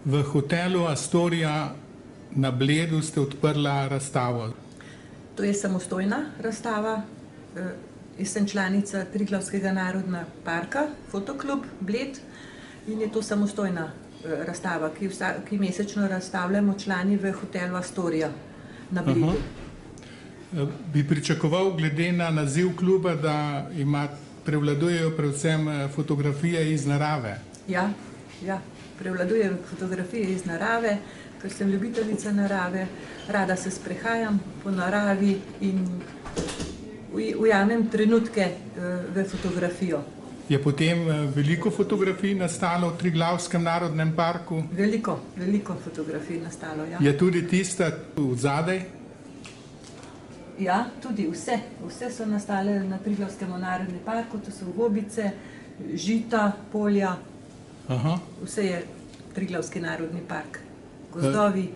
V hotelu Astoria na Bledu ste odprla razstavo. To je samostojna razstava. Jaz sem članica Triglavskega narodnega parka, Fotoklub Bled, in je to samostojna razstava, ki mesečno razstavljamo člani v hotelu Astoria na Bledu. Bi pričakoval, glede na naziv kluba, da prevladujejo predvsem fotografije iz narave? Ja, prevladujejo fotografije iz narave, ker sem ljubiteljica narave, rada se sprehajam po naravi in ujamem trenutke v fotografijo. Je potem veliko fotografij nastalo v Triglavskem narodnem parku? Veliko fotografij nastalo, ja. Je tudi tista odzadaj? Ja, tudi vse. Vse so nastale na Triglavskem narodnem parku, to so gobice, žita, polja. Vse je Triglavski narodni park, gozdovi.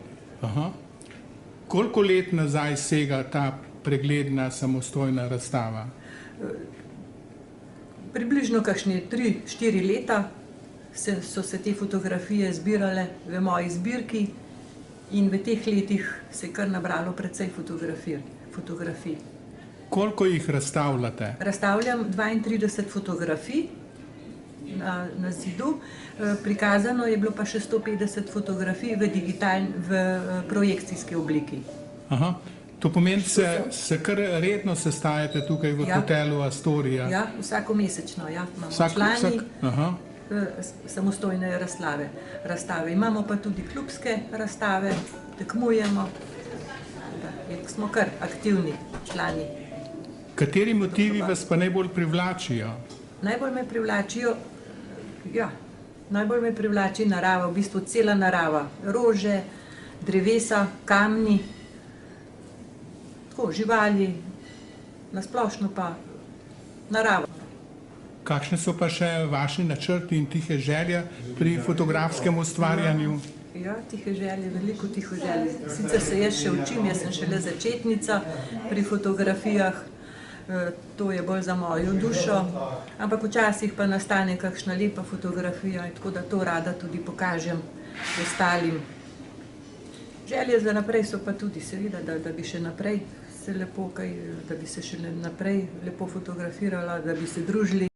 Koliko let nazaj sega ta pregledna samostojna razstava? Približno kakšne 3-4 leta so se te fotografije zbirale v moji zbirki in v teh letih se je kar nabralo precej fotografij. Koliko jih razstavljate? Razstavljam 32 fotografij na zidu, prikazano je bilo pa še 150 fotografij v projekcijski obliki. To pomeni, se kar redno sestajate tukaj v hotelu Astoria? Ja, vsakomesečno, ja. Imamo člani samostojne razstave. Imamo pa tudi klubske razstave, tekmujemo, smo kar aktivni člani. Kateri motivi vas pa najbolj privlačijo? Najbolj me privlači narava, v bistvu cela narava. Rože, drevesa, kamni, živali, nasplošno pa narava. Kakšne so pa še vaši načrti in tihe želje pri fotografskem ustvarjanju? Ja, tihe želje, veliko tihe želje. Sicer se jaz še učim, jaz sem šele začetnica pri fotografijah, to je bolj za mojo dušo, ampak včasih pa nastane kakšna lepa fotografija, tako da to rada tudi pokažem ostalim. Želje za naprej so pa tudi seveda, da bi še naprej se lepo, da bi se še naprej lepo fotografirala, da bi se družili.